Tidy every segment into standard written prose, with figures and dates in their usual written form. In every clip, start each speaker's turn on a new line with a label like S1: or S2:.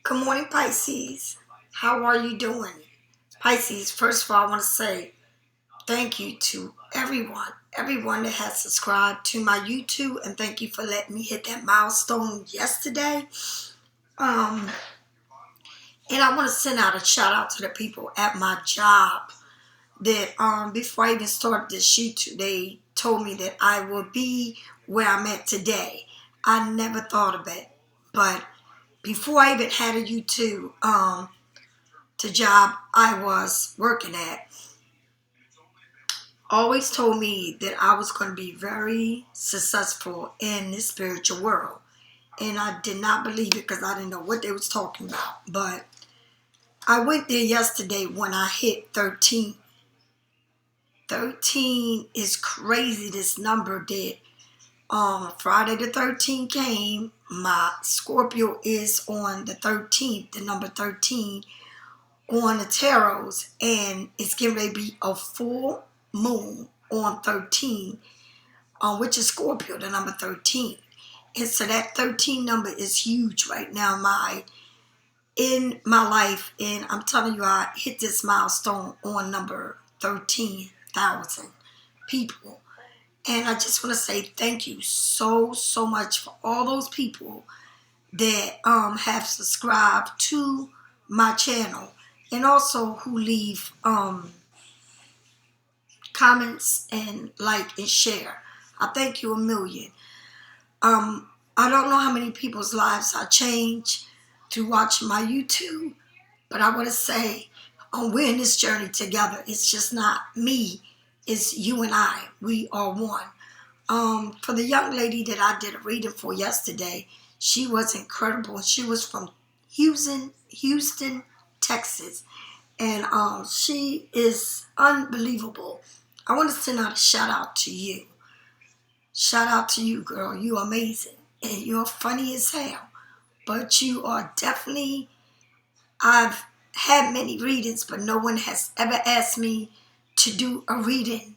S1: Good morning, Pisces. How are you doing? Pisces, first of all, I want to say thank you to everyone that has subscribed to my YouTube, and thank you for letting me hit that milestone yesterday. Um, and I want to send out a shout out to the people at my job that before I even started this YouTube, they told me that I will be where I'm at today. I never thought of it, but before I even had a YouTube, the job I was working at always told me that I was going to be very successful in this spiritual world. And I did not believe it because I didn't know what they was talking about. But I went there yesterday when I hit 13. 13 is crazy, this number that Friday the 13th came. My Scorpio is on the 13th, the number 13 on the tarots, and it's getting ready to be a full moon on 13, which is Scorpio, the number 13. And so that 13 number is huge right now in my life, and I'm telling you, I hit this milestone on number 13,000 people. And I just want to say thank you so much for all those people that have subscribed to my channel, and also who leave comments and like and share. I thank you a million. I don't know how many people's lives I changed through watching my YouTube, but I want to say we're in this journey together. It's just not me. It's you and I. We are one. For the young lady that I did a reading for yesterday, she was incredible. She was from Houston, Texas. And she is unbelievable. I want to send out a shout out to you. Shout out to you, girl. You're amazing. And you're funny as hell. But you are definitely, I've had many readings, but no one has ever asked me to do a reading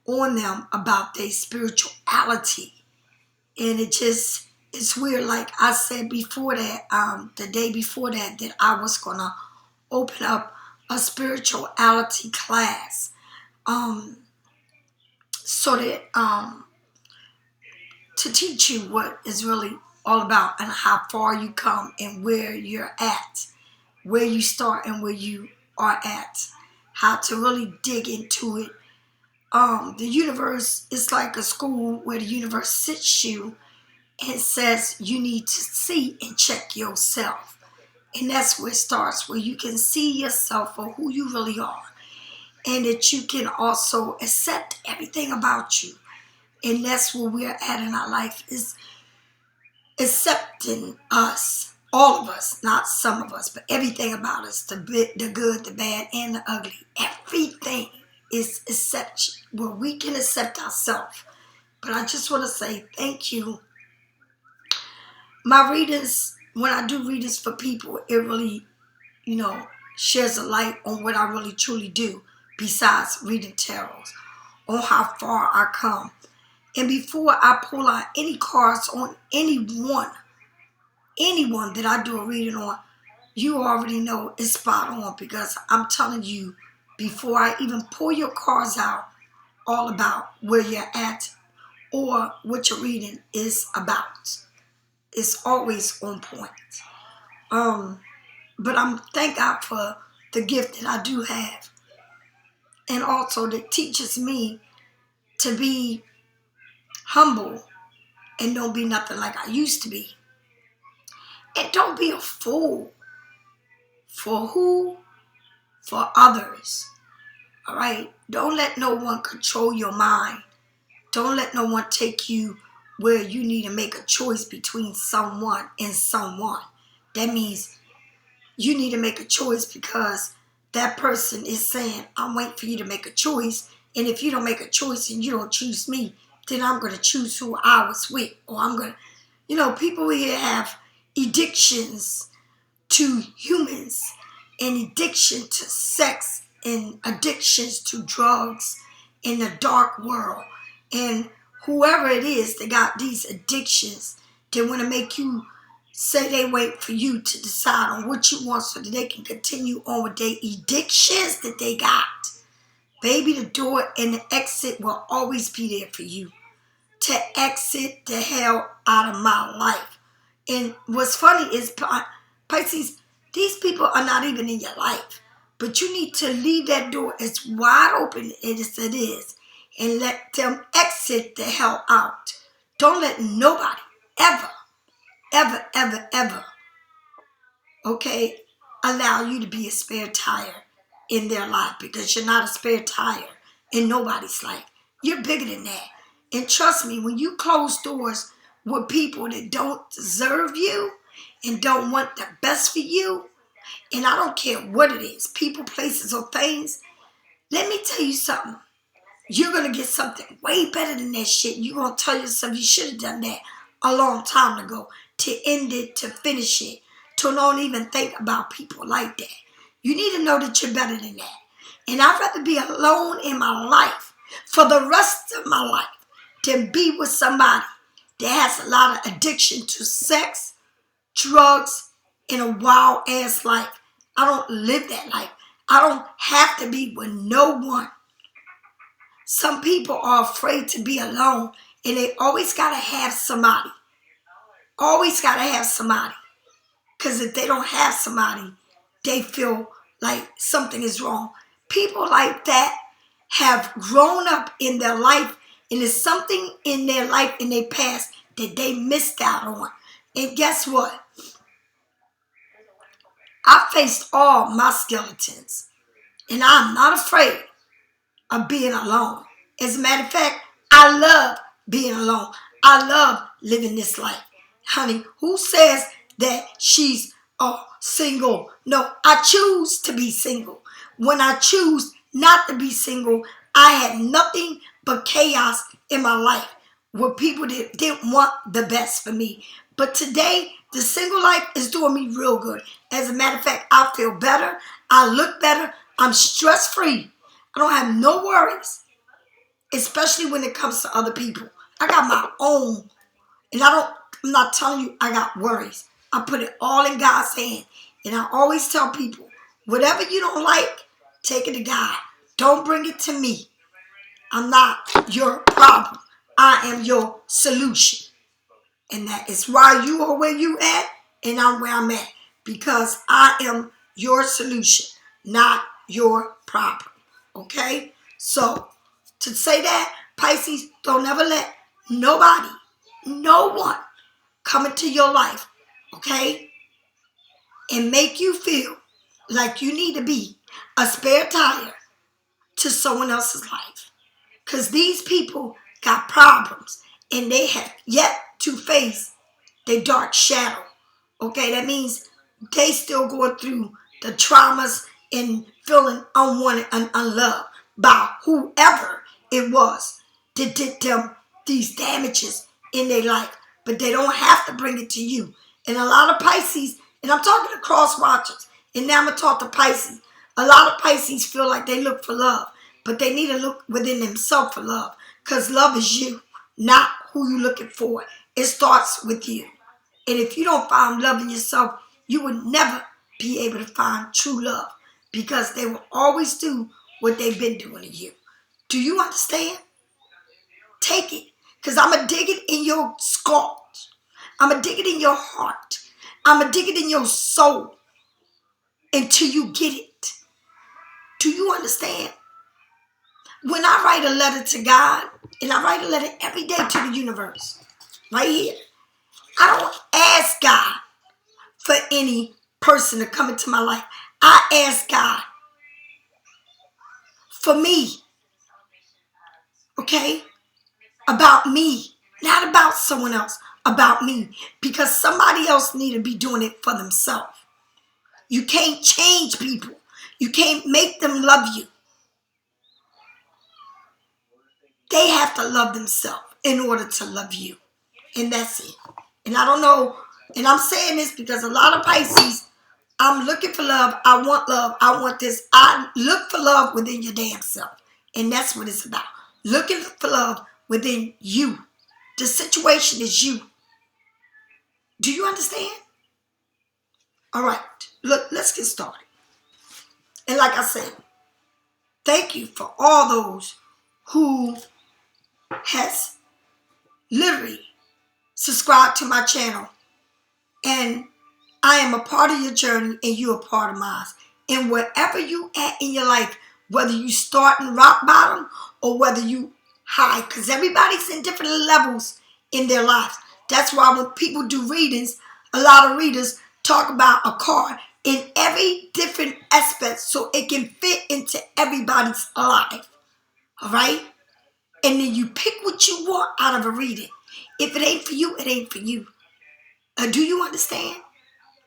S1: on them about their spirituality. And it's weird. Like I said before that, the day before that I was going to open up a spirituality class, so that to teach you what it's really all about and how far you come and where you're at, where you start and where you are at, how to really dig into it. The universe is like a school where the universe sits you and says you need to see and check yourself. And that's where it starts, where you can see yourself for who you really are. And that you can also accept everything about you. And that's where we're at in our life, is accepting us, all of us, not some of us, but everything about us, the good, the bad, and the ugly. Everything is accepted, where we can accept ourselves. But I just want to say thank you. My readings, when I do readings for people, it really, sheds a light on what I really truly do, besides reading tarots, on how far I come. And before I pull out any cards on anyone that I do a reading on, you already know it's spot on, because I'm telling you, before I even pull your cards out, all about where you're at or what your reading is about. It's always on point. But I'm thank God for the gift that I do have. And also that teaches me to be humble and don't be nothing like I used to be. And don't be a fool. For who? For others. All right? Don't let no one control your mind. Don't let no one take you where you need to make a choice between someone and someone. That means you need to make a choice because that person is saying, I'm waiting for you to make a choice. And if you don't make a choice and you don't choose me, then I'm going to choose who I was with. Or I'm going to, people here have addictions to humans and addiction to sex and addictions to drugs in the dark world. And whoever it is that got these addictions, they want to make you say they wait for you to decide on what you want so that they can continue on with their addictions that they got. Baby, the door and the exit will always be there for you. To exit the hell out of my life. And what's funny is, Pisces, these people are not even in your life. But you need to leave that door as wide open as it is and let them exit the hell out. Don't let nobody ever, okay, allow you to be a spare tire in their life, because you're not a spare tire in nobody's life. You're bigger than that. And trust me, when you close doors with people that don't deserve you and don't want the best for you, and I don't care what it is, people, places, or things, let me tell you something. You're going to get something way better than that shit. You're going to tell yourself you should have done that a long time ago, to end it, to finish it, to don't even think about people like that. You need to know that you're better than that. And I'd rather be alone in my life for the rest of my life than be with somebody that has a lot of addiction to sex, drugs, and a wild-ass life. I don't live that life. I don't have to be with no one. Some people are afraid to be alone, and they always got to have somebody. Always got to have somebody. Because if they don't have somebody, they feel like something is wrong. People like that have grown up in their life, and there's something in their life, in their past, that they missed out on. And guess what? I faced all my skeletons, and I'm not afraid of being alone. As a matter of fact, I love being alone. I love living this life. Honey, who says that she's single? No, I choose to be single. When I choose not to be single, I had nothing but chaos in my life with people that didn't want the best for me. But today, the single life is doing me real good. As a matter of fact, I feel better. I look better. I'm stress-free. I don't have no worries, especially when it comes to other people. I got my own, and I'm not telling you I got worries. I put it all in God's hand. And I always tell people, whatever you don't like, take it to God. Don't bring it to me. I'm not your problem. I am your solution. And that is why you are where you at and I'm where I'm at. Because I am your solution, not your problem. Okay? So, to say that, Pisces, don't ever let nobody, no one, come into your life, okay, and make you feel like you need to be a spare tire to someone else's life. Because these people got problems, and they have yet to face their dark shadow. Okay, that means they still going through the traumas and feeling unwanted and unloved by whoever it was that did them these damages in their life. But they don't have to bring it to you. And a lot of Pisces, and I'm talking to cross watchers, and now I'm going to talk to Pisces. A lot of Pisces feel like they look for love, but they need to look within themselves for love. Because love is you, not who you're looking for. It starts with you. And if you don't find love in yourself, you will never be able to find true love, because they will always do what they've been doing to you. Do you understand? Take it. Because I'm going to dig it in your skull. I'm going to dig it in your heart. I'm going to dig it in your soul until you get it. Do you understand? When I write a letter to God, and I write a letter every day to the universe, right here, I don't ask God for any person to come into my life. I ask God for me, okay? About me, not about someone else, about me. Because somebody else need to be doing it for themselves. You can't change people. You can't make them love you. They have to love themselves in order to love you. And that's it. And I don't know, and I'm saying this because a lot of Pisces, I'm looking for love. I want this. I look for love within your damn self. And that's what it's about. Looking for love within you. The situation is you. Do you understand? All right, look, let's get started. And like I said, thank you for all those who has literally subscribed to my channel. And I am a part of your journey and you're a part of mine. And wherever you at in your life, whether you start in rock bottom or whether you high, because everybody's in different levels in their lives. That's why when people do readings, a lot of readers talk about a card in every different aspect so it can fit into everybody's life. All right? And then you pick what you want out of a reading. If it ain't for you, it ain't for you. Do you understand?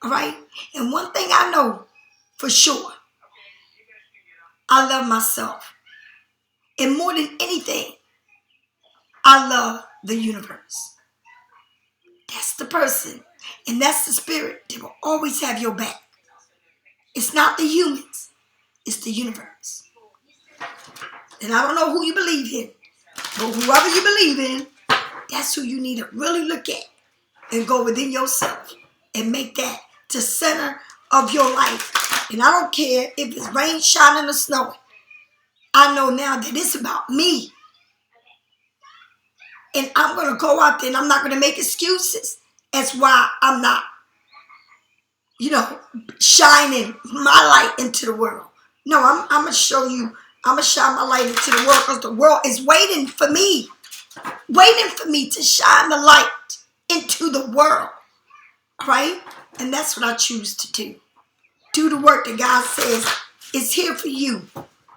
S1: All right? And one thing I know for sure, I love myself. And more than anything, I love the universe. That's the person and that's the spirit that will always have your back. It's not the humans, it's the universe. And I don't know who you believe in, but whoever you believe in, that's who you need to really look at and go within yourself and make that the center of your life. And I don't care if it's rain, shining, or snowing. I know now that it's about me. And I'm going to go out there and I'm not going to make excuses as why I'm not, shining my light into the world. No, I'm going to show you, I'm going to shine my light into the world because the world is waiting for me to shine the light into the world. Right? And that's what I choose to do. Do the work that God says is here for you.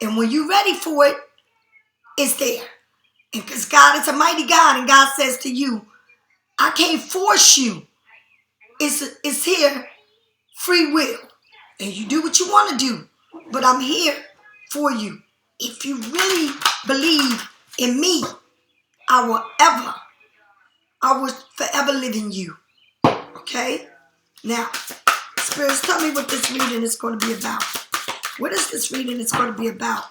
S1: And when you're ready for it, it's there. And because God is a mighty God and God says to you, I can't force you. It's here, free will. And you do what you want to do. But I'm here for you. If you really believe in me, I will forever live in you. Okay? Now, spirits, tell me what this reading is going to be about. What is this reading is going to be about?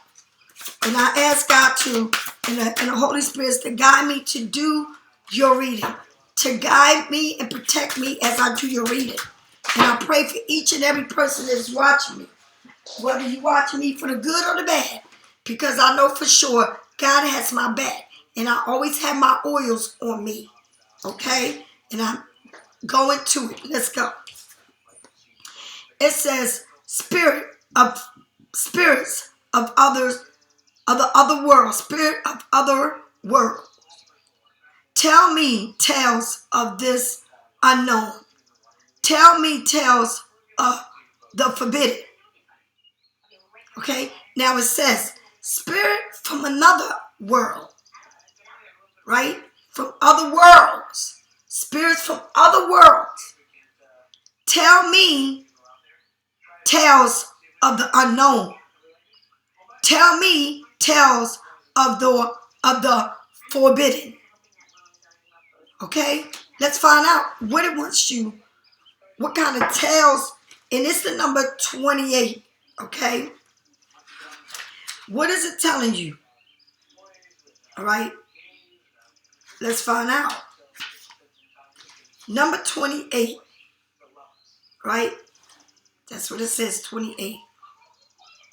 S1: And I ask God to, and the Holy Spirit to guide me to do your reading. To guide me and protect me as I do your reading. And I pray for each and every person that is watching me. Whether you're watching me for the good or the bad. Because I know for sure God has my back. And I always have my oils on me. Okay? And I'm going to it. Let's go. It says, spirits of others, of the other world, spirit of other world. Tell me tales of this unknown. Tell me tales of the forbidden. Okay, now it says, spirit from another world, right? From other worlds. Spirits from other worlds. Tell me tales of the unknown. Tell me tales of the forbidden. Okay? Let's find out what it wants you. What kind of tales. And it's the number 28. Okay? What is it telling you? All right? Let's find out. Number 28. Right? That's what it says, 28.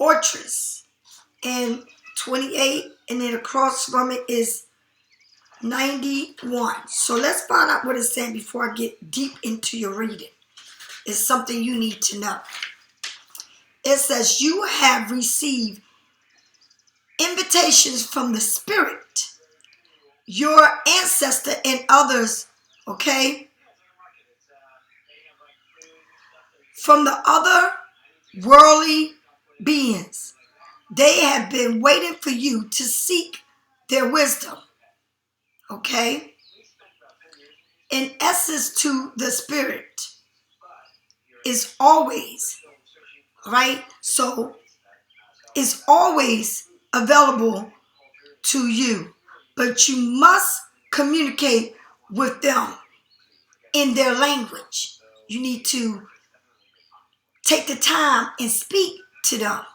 S1: Ortress. And 28, and then across from it is 91. So let's find out what it's saying before I get deep into your reading. It's something you need to know. It says, you have received invitations from the spirit, your ancestor, and others, okay? From the other worldly beings. They have been waiting for you to seek their wisdom. Okay? In essence, to the spirit is always, right? So, it's always available to you. But you must communicate with them in their language. You need to take the time and speak to them.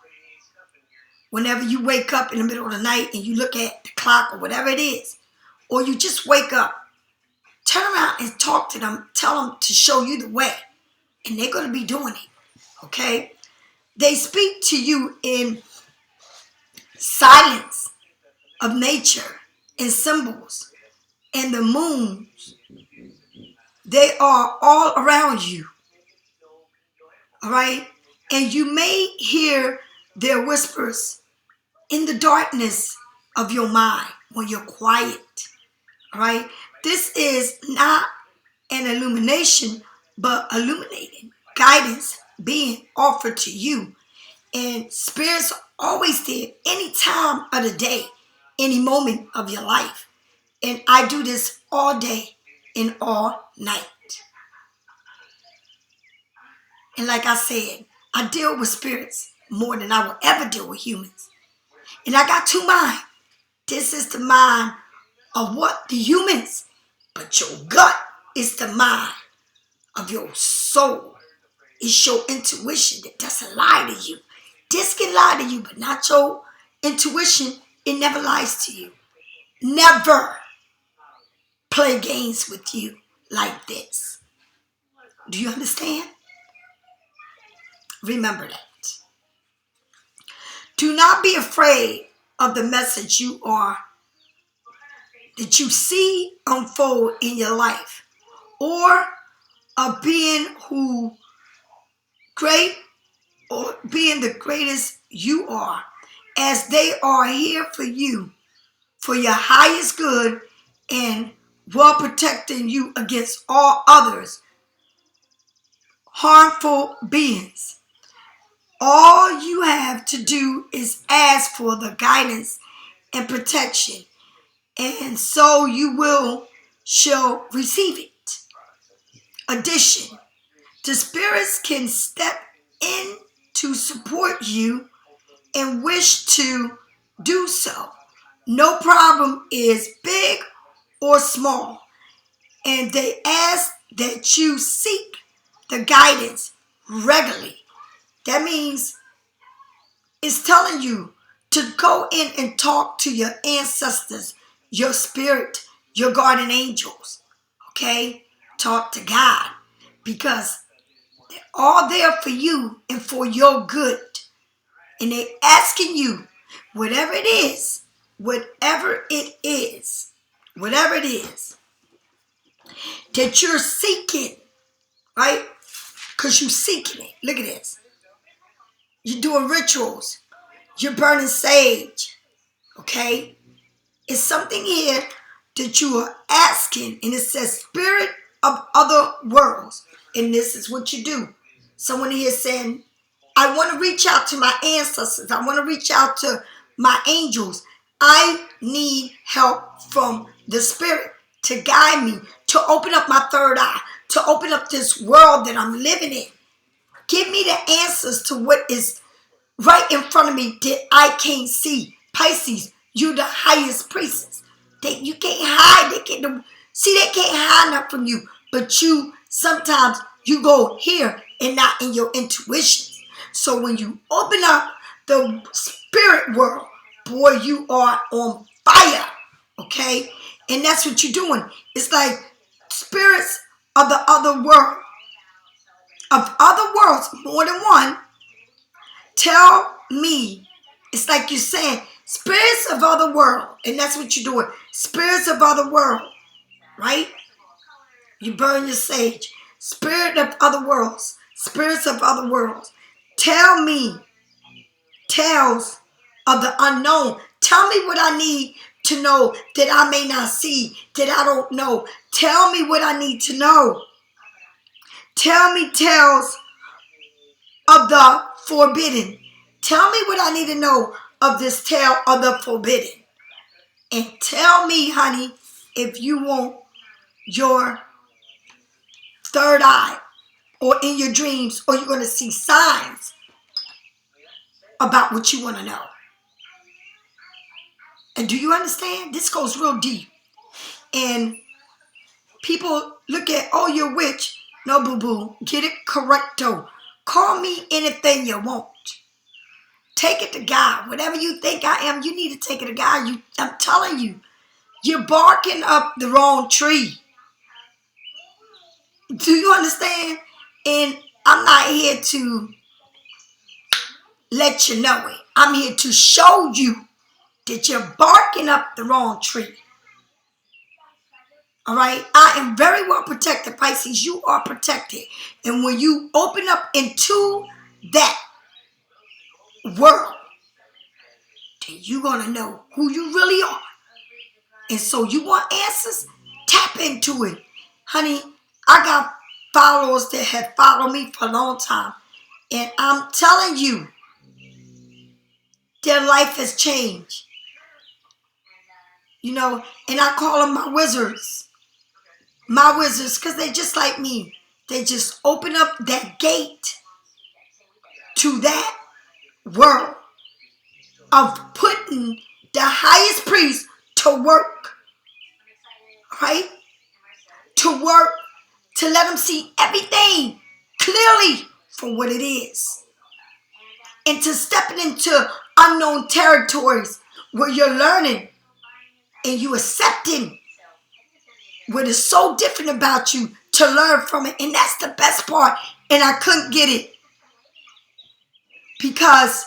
S1: Whenever you wake up in the middle of the night and you look at the clock or whatever it is, or you just wake up, turn around and talk to them. Tell them to show you the way. and they're going to be doing it, okay? They speak to you in silence of nature and symbols and the moons. They are all around you, all right? And you may hear their whispers in the darkness of your mind when you're quiet, all right? This is not an illumination, but illuminating guidance being offered to you. And spirits always there, any time of the day, any moment of your life. And I do this all day and all night. And like I said, I deal with spirits more than I will ever deal with humans. And I got two minds. This is the mind of what? The humans. But your gut is the mind of your soul. It's your intuition that doesn't lie to you. This can lie to you, but not your intuition. It never lies to you. Never play games with you like this. Do you understand? Remember that. Do not be afraid of the message that you see unfold in your life, or of being or being the greatest you are, as they are here for you, for your highest good, and while protecting you against all others harmful beings. All you have to do is ask for the guidance and protection, and so you shall receive it. Addition, the spirits can step in to support you and wish to do so. No problem is big or small, and they ask that you seek the guidance regularly. That means it's telling you to go in and talk to your ancestors, your spirit, your guardian angels, okay? Talk to God, because they're all there for you and for your good. And they're asking you, whatever it is, that you're seeking, right? Because you're seeking it. Look at this. You're doing rituals. You're burning sage, okay? It's something here that you are asking, and it says spirit of other worlds. And this is what you do. Someone here saying, I want to reach out to my ancestors. I want to reach out to my angels. I need help from the spirit to guide me, to open up my third eye, to open up this world that I'm living in. Give me the answers to what is right in front of me that I can't see. Pisces, you the highest priestess. You can't hide. They can't hide nothing from you. But sometimes you go here and not in your intuition. So when you open up the spirit world, boy, you are on fire. Okay? And that's what you're doing. It's like spirits of the other world. Of other worlds, more than one. Tell me, it's like you're saying, spirits of other world, and that's what you're doing. Spirits of other world, right? You burn your sage. Spirit of other worlds, spirits of other worlds. Tell me, tales of the unknown. Tell me what I need to know that I may not see, that I don't know. Tell me what I need to know. Tell me tales of the forbidden. Tell me what I need to know of this tale of the forbidden. And tell me, honey, if you want your third eye, or in your dreams, or you're going to see signs about what you want to know. And do you understand? This goes real deep. And people look at, oh, you're a witch. No, boo-boo. Get it correcto. Call me anything you want. Take it to God. Whatever you think I am, you need to take it to God. I'm telling you, you're barking up the wrong tree. Do you understand? And I'm not here to let you know it. I'm here to show you that you're barking up the wrong tree. All right? I am very well protected, Pisces. You are protected. And when you open up into that world, then you're going to know who you really are. And so you want answers? Tap into it. Honey, I got followers that have followed me for a long time. And I'm telling you, their life has changed. You know, and I call them my wizards. My wizards, because they're just like me. They just open up that gate to that world of putting the highest priest to work. Right? To work, to let them see everything clearly for what it is. And to stepping into unknown territories where you're learning and you accepting what is so different about you to learn from it. And that's the best part. And I couldn't get it. Because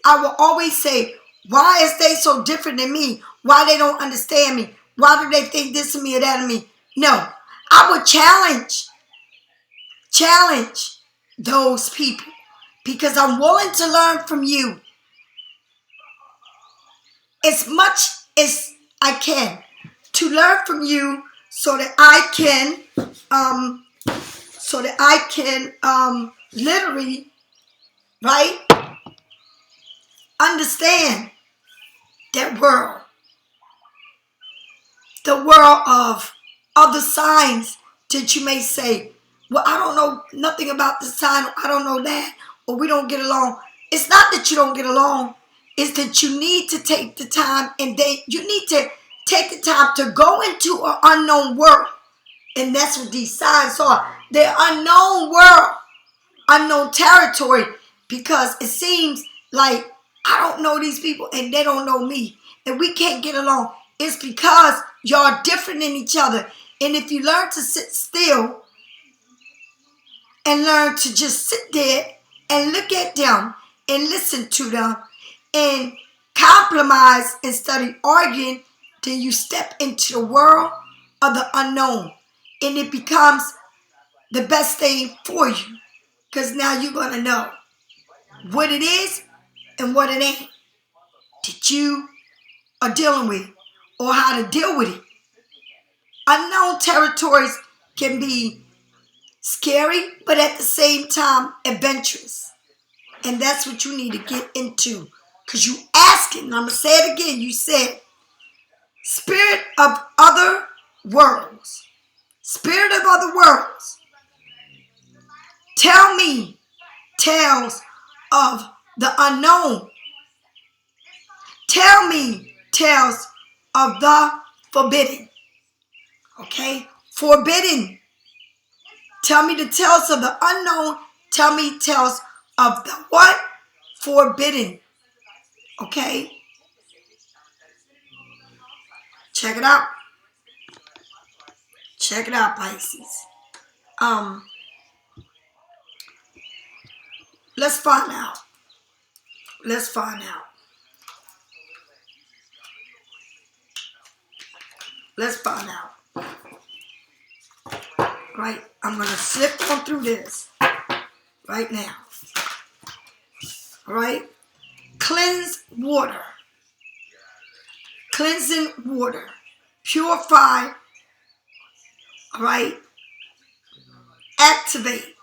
S1: I will always say, why is they so different than me? Why they don't understand me? Why do they think this of me or that of me? No, I would challenge those people because I'm willing to learn from you as much as I can to learn from you so that I can literally, right, understand that world, the world of other signs that you may say, well, I don't know nothing about the sign, I don't know that, or we don't get along. It's not that you don't get along, it's that you need to take the time and you need to take the time to go into an unknown world. And that's what these signs are. They're unknown world, unknown territory, because it seems like I don't know these people and they don't know me and we can't get along. It's because y'all different than each other. And if you learn to sit still and learn to just sit there and look at them and listen to them and compromise instead of arguing, then you step into the world of the unknown. And it becomes the best thing for you. Because now you're going to know what it is and what it ain't that you are dealing with or how to deal with it. Unknown territories can be scary, but at the same time, adventurous. And that's what you need to get into. Because you asking, and I'm going to say it again, you said, spirit of other worlds. Spirit of other worlds. Tell me tales of the unknown. Tell me tales of the forbidden. Okay? Forbidden. Tell me the tales of the unknown. Tell me tales of the what? Forbidden. Okay? Check it out. Check it out, Pisces. Let's find out. Let's find out. Let's find out. Right? I'm going to slip on through this right now. All right? Cleanse water. Cleansing water. Purify. All right? Activate.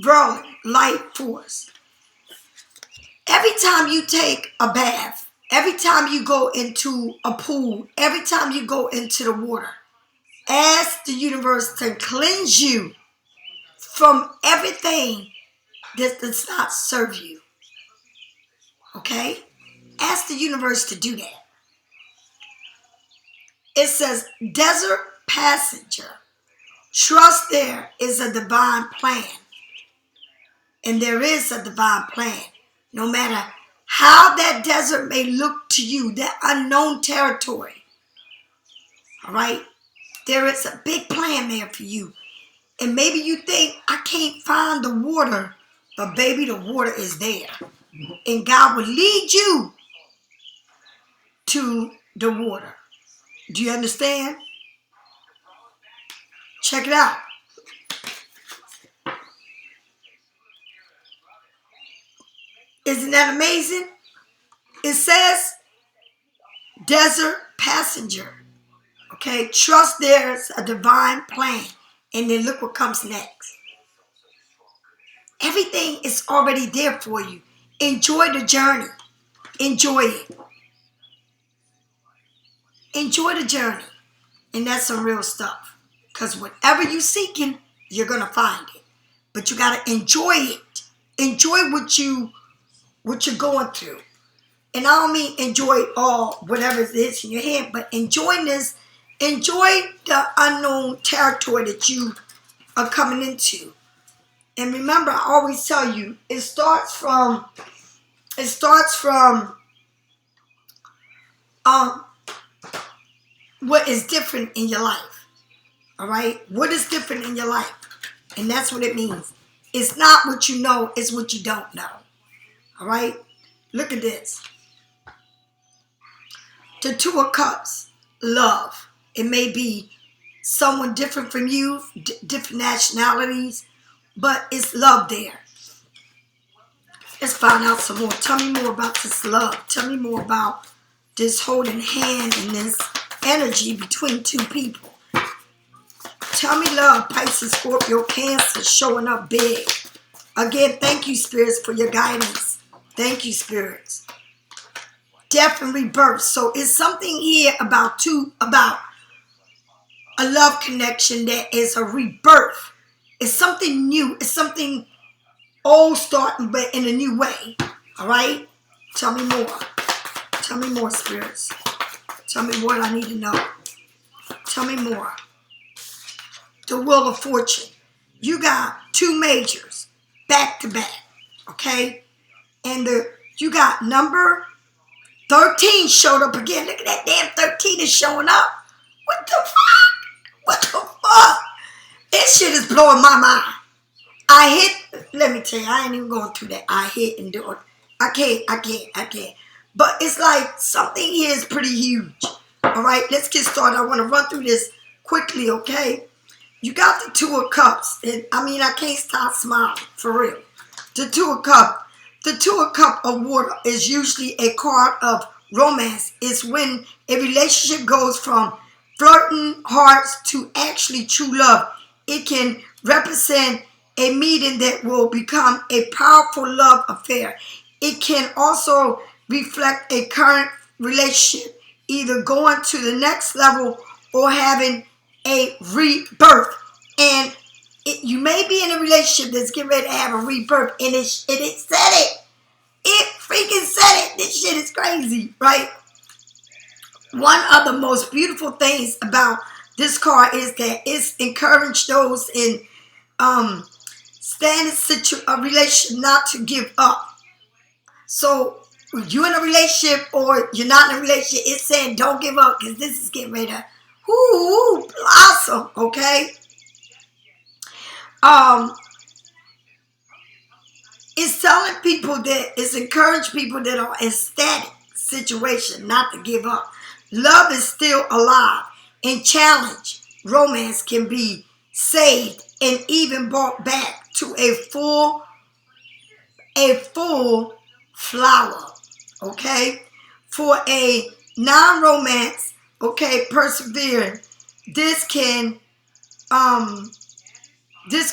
S1: Growing life force. Every time you take a bath, every time you go into a pool, every time you go into the water, ask the universe to cleanse you from everything that does not serve you. Okay? Ask the universe to do that. It says, desert passenger, trust there is a divine plan. And there is a divine plan. No matter how that desert may look to you, that unknown territory. All right? There is a big plan there for you. And maybe you think, I can't find the water. But baby, the water is there. And God will lead you to the water. Do you understand? Check it out. Isn't that amazing? It says, desert passenger. Okay, trust there's a divine plan. And then look what comes next. Everything is already there for you. Enjoy the journey. Enjoy it. Enjoy the journey. And that's some real stuff. Because whatever you're seeking, you're going to find it. But you got to enjoy it. Enjoy what you're going through. And I don't mean enjoy all, whatever it is in your head, but enjoy this. Enjoy the unknown territory that you are coming into. And remember, I always tell you, it starts from what is different in your life. All right? What is different in your life? And that's what it means. It's not what you know, it's what you don't know. All right? Look at this. The Two of Cups, love. It may be someone different from you, different nationalities, but it's love there. Let's find out some more. Tell me more about this love. Tell me more about this holding hand and this energy between two people. Tell me love, Pisces, Scorpio, Cancer, showing up big. Again, thank you, spirits, for your guidance. Thank you, spirits. Death and rebirth. So it's something here about a love connection that is a rebirth. It's something new. It's something old starting, but in a new way. All right? Tell me more. Tell me more, spirits. Tell me what I need to know. Tell me more. The Wheel of Fortune. You got two majors back to back. Okay? And you got number 13 showed up again. Look at that damn 13 is showing up. What the fuck? What the fuck? This shit is blowing my mind. Let me tell you, I ain't even going through that. I hit and do it. I can't. But it's like something here is pretty huge. All right, let's get started. I want to run through this quickly, okay? You got the Two of Cups. And, I can't stop smiling, for real. The Two of Cups. The Two of Cups of water is usually a card of romance. It's when a relationship goes from flirting hearts to actually true love. It can represent a meeting that will become a powerful love affair. It can also reflect a current relationship, either going to the next level or having a rebirth. And you may be in a relationship that's getting ready to have a rebirth, and it said it. It freaking said it. This shit is crazy, right? One of the most beautiful things about this card is that it's encouraged those in a relationship not to give up. So if you're in a relationship or you're not in a relationship, it's saying don't give up, because this is getting ready to blossom, okay? It's telling people that, it's encouraging people that are in static situation not to give up. Love is still alive and challenged. Romance can be saved and even brought back to a full flower, okay? For a non-romance, okay, persevering, this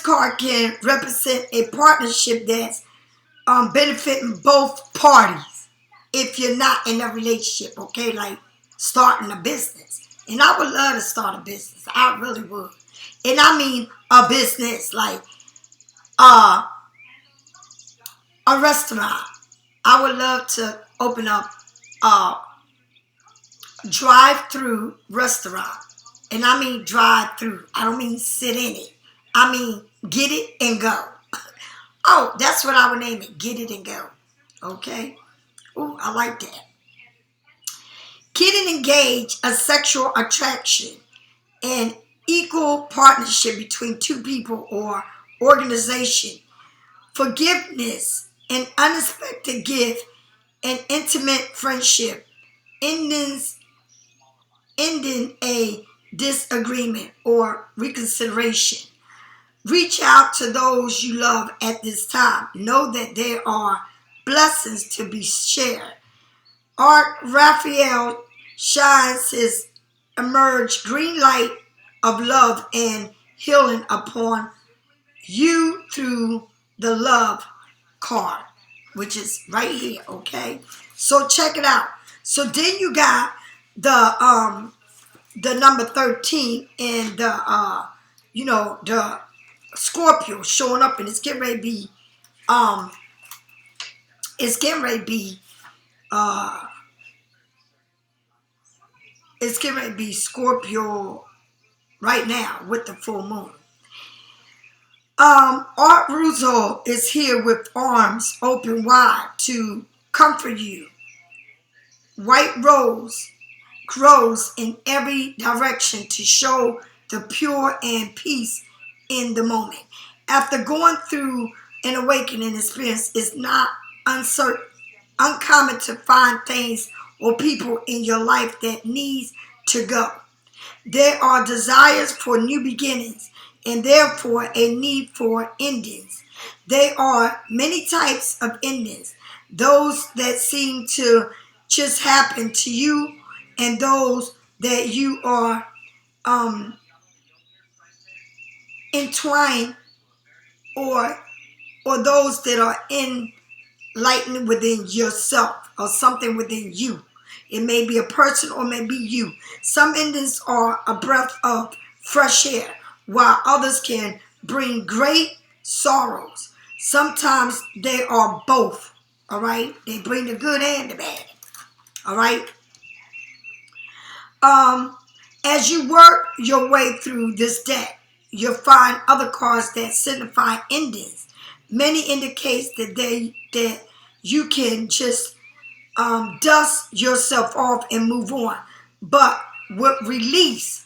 S1: card can represent a partnership that's benefiting both parties. If you're not in a relationship, okay, like starting a business. And I would love to start a business. I really would. And I mean a business like a restaurant. I would love to open up a drive-through restaurant. And I mean drive-through. I don't mean sit in it. I mean get it and go. Oh, that's what I would name it. Get it and go. Okay? Ooh, I like that. Getting engaged, a sexual attraction. And equal partnership between two people or organization, forgiveness, an unexpected gift, an intimate friendship, ending a disagreement or reconsideration. Reach out to those you love at this time. Know that there are blessings to be shared. Art Raphael shines his emerged green light of love and healing upon you through the love card, which is right here, okay? So check it out. So then you got the number 13 and the Scorpio showing up, and it's getting ready to be it's getting ready to be Scorpio right now with the full moon. Art Russo is here with arms open wide to comfort you. White rose grows in every direction to show the pure and peace in the moment. After going through an awakening experience, it's not uncommon to find things or people in your life that needs to go. There are desires for new beginnings and therefore a need for endings. There are many types of endings. Those that seem to just happen to you and those that you are entwined or those that are enlightened within yourself or something within you. It may be a person or may be you. Some endings are a breath of fresh air, while others can bring great sorrows. Sometimes they are both, all right? They bring the good and the bad, all right? As you work your way through this deck, you'll find other cards that signify endings. Many indicates that you can just dust yourself off and move on. But with release,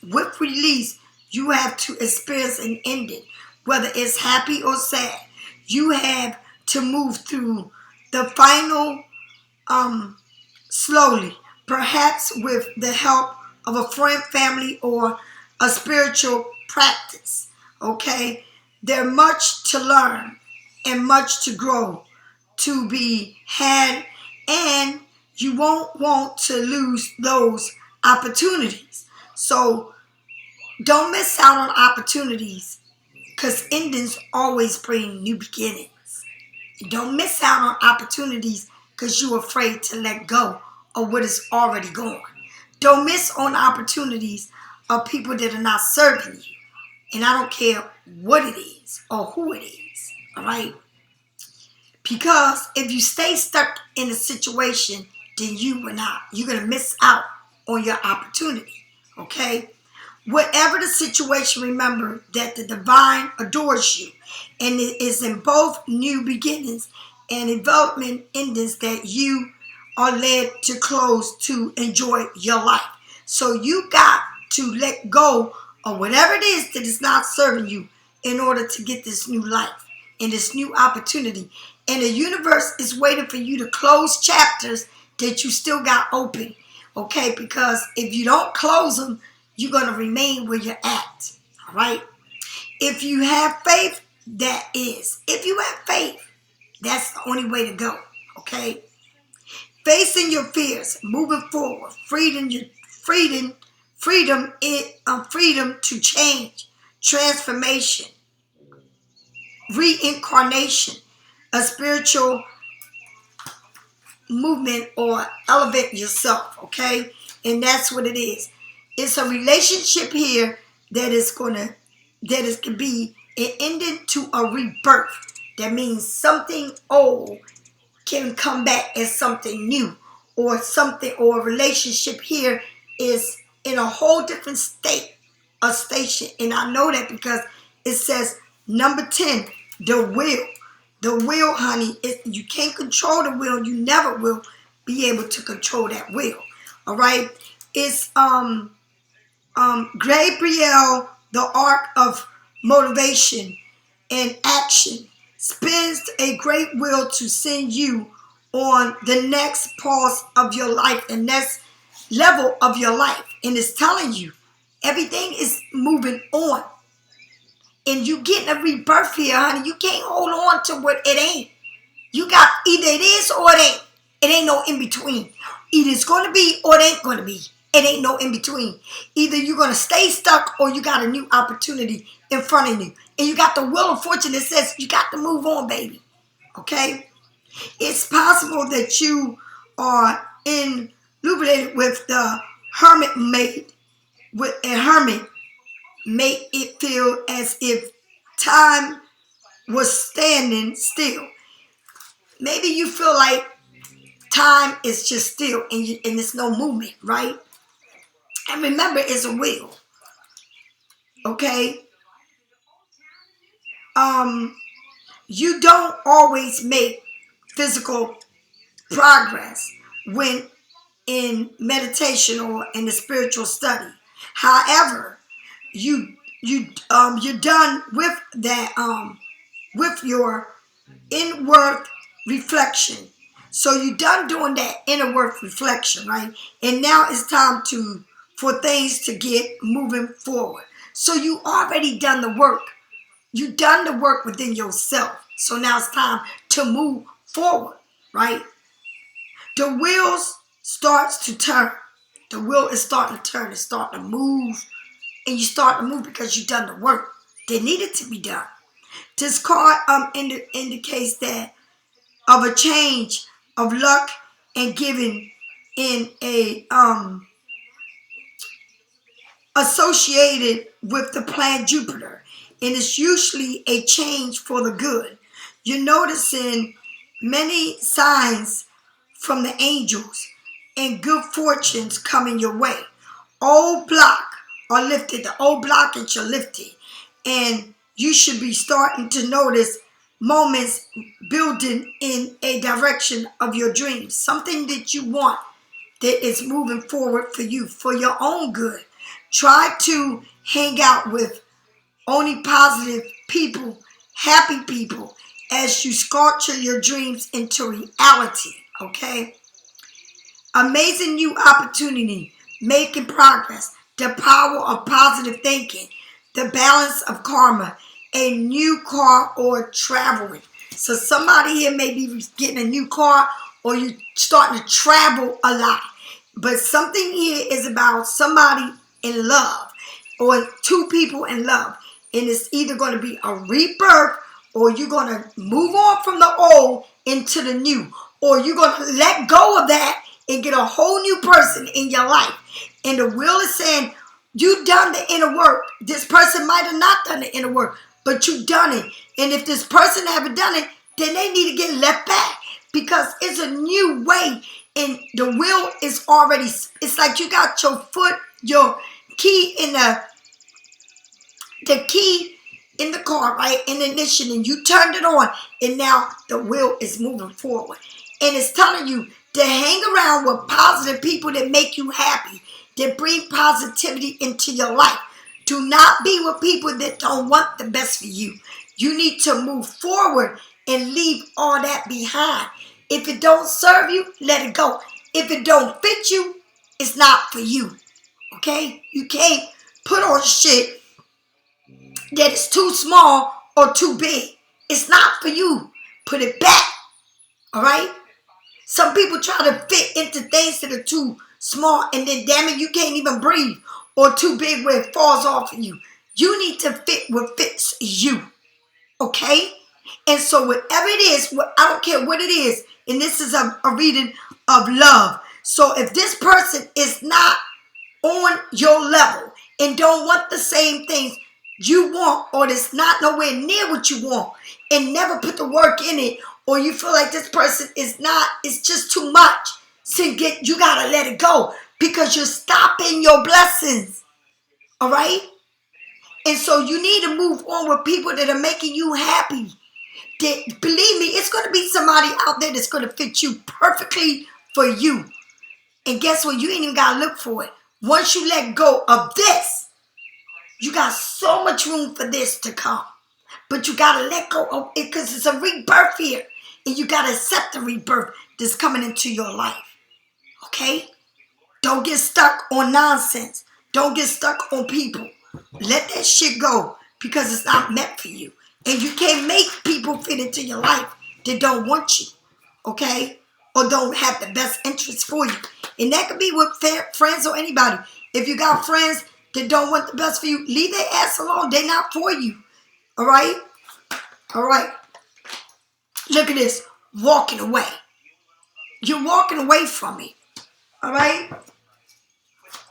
S1: you have to experience an ending, whether it's happy or sad. You have to move through the final slowly, perhaps with the help of a friend, family, or a spiritual practice. Okay? There's much to learn and much to grow to be had, and you won't want to lose those opportunities. So don't miss out on opportunities, because endings always bring new beginnings. Don't miss out on opportunities because you're afraid to let go of what is already gone. Don't miss on opportunities of people that are not serving you. And I don't care what it is or who it is, all right? Because if you stay stuck in a situation, then you're going to miss out on your opportunity, okay? Whatever the situation, remember that the divine adores you, and it is in both new beginnings and development endings that you are led to close to enjoy your life. So you got to let go of whatever it is that is not serving you in order to get this new life and this new opportunity. And the universe is waiting for you to close chapters that you still got open, okay? Because if you don't close them, you're going to remain where you're at, all right? If you have faith, that is. If you have faith, that's the only way to go, okay? Facing your fears, moving forward, freedom to change, transformation, reincarnation, a spiritual movement or elevate yourself, okay? And that's what it is. It's a relationship here that can be an ending to a rebirth. That means something old can come back as something new, or a relationship here is in a whole different state or station. And I know that because it says number 10, the will. The will, honey, you can't control the will. You never will be able to control that will. All right? It's Gabriel the arc of motivation and action, spins a great will to send you on the next pause of your life and next level of your life. And it's telling you everything is moving on. And you getting a rebirth here, honey. You can't hold on to what it ain't. You got either it is or it ain't. It ain't no in between. Either it's going to be or it ain't going to be. It ain't no in between. Either you're going to stay stuck or you got a new opportunity in front of you. And you got the wheel of fortune that says you got to move on, baby. Okay? It's possible that you are illuminated with the hermit mate. With a hermit, make it feel as if time was standing still. Maybe you feel like time is just still and there's no movement, right? And remember, it's a wheel. Okay? You don't always make physical progress when in meditation or in the spiritual study. However, you're done with that with your inward reflection. So you're done doing that inward reflection, right? And now it's time for things to get moving forward. So you already done the work. You done the work within yourself. So now it's time to move forward, right? The wheels starts to turn. The wheel is starting to turn. It's starting to move. And you start to move because you've done the work that needed to be done. This card indicates that of a change of luck and giving in a associated with the planet Jupiter. And it's usually a change for the good. You're noticing many signs from the angels and good fortunes coming your way. Old block are lifted. The old blockage are lifted. And you should be starting to notice moments building in a direction of your dreams. Something that you want that is moving forward for you, for your own good. Try to hang out with only positive people, happy people, as you sculpture your dreams into reality, okay? Amazing new opportunity, making progress, the power of positive thinking, the balance of karma, a new car or traveling. So somebody here may be getting a new car or you starting to travel a lot. But something here is about somebody in love or two people in love. And it's either going to be a rebirth or you're going to move on from the old into the new. Or you're going to let go of that and get a whole new person in your life. And the wheel is saying, you done the inner work. This person might have not done the inner work, but you done it. And if this person haven't done it, then they need to get left back because it's a new way. And the wheel is already, it's like you got your foot, your key in the key in the car, right? In the ignition, and you turned it on, and now the wheel is moving forward. And it's telling you to hang around with positive people that make you happy, that bring positivity into your life. Do not be with people that don't want the best for you. You need to move forward and leave all that behind. If it don't serve you, let it go. If it don't fit you, it's not for you. Okay? You can't put on shit that is too small or too big. It's not for you. Put it back. All right? Some people try to fit into things that are too small and then damn it, you can't even breathe, or too big where it falls off of you. You need to fit what fits you. Okay? And so whatever it is, I don't care what it is, and this is a reading of love. So if this person is not on your level and don't want the same things you want, or it's not nowhere near what you want, and never put the work in it, or you feel like this person is not, it's just too much, you gotta let it go because you're stopping your blessings. All right? And so you need to move on with people that are making you happy. That, believe me, it's going to be somebody out there that's going to fit you perfectly for you. And guess what? You ain't even got to look for it. Once you let go of this, You got so much room for this to come. But you got to let go of it because it's a rebirth here. And you got to accept the rebirth that's coming into your life. Okay? Don't get stuck on nonsense. Don't get stuck on people. Let that shit go because it's not meant for you. And you can't make people fit into your life that don't want you. Okay? Or don't have the best interest for you. And that could be with friends or anybody. If you got friends that don't want the best for you, leave their ass alone. They're not for you. All right? All right. Look at this. Walking away. You're walking away from me. All right?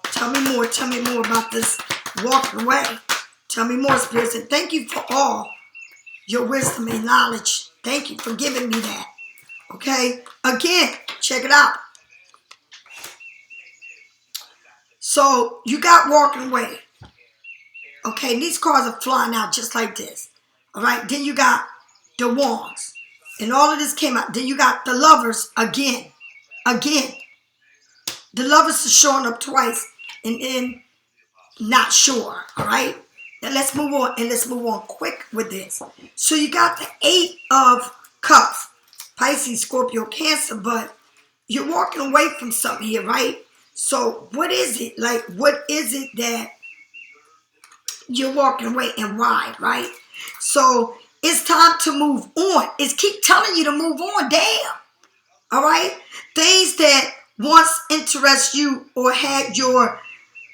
S1: Tell me more. Tell me more about this walking away. Tell me more, Spirit. And thank you for all your wisdom and knowledge. Thank you for giving me that. Okay? Again, check it out. So, you got walking away. Okay? These cards are flying out just like this. All right? Then you got the wands. And all of this came out. Then you got the lovers again. Again. The lovers are showing up twice. And then not sure. All right? Now let's move on. And let's move on quick with this. So you got the 8 of Cups. Pisces, Scorpio, Cancer. But you're walking away from something here, right? So what is it? Like, what is it that you're walking away and why, right? So it's time to move on. It's keep telling you to move on. Damn. All right? Things that once interest you or had your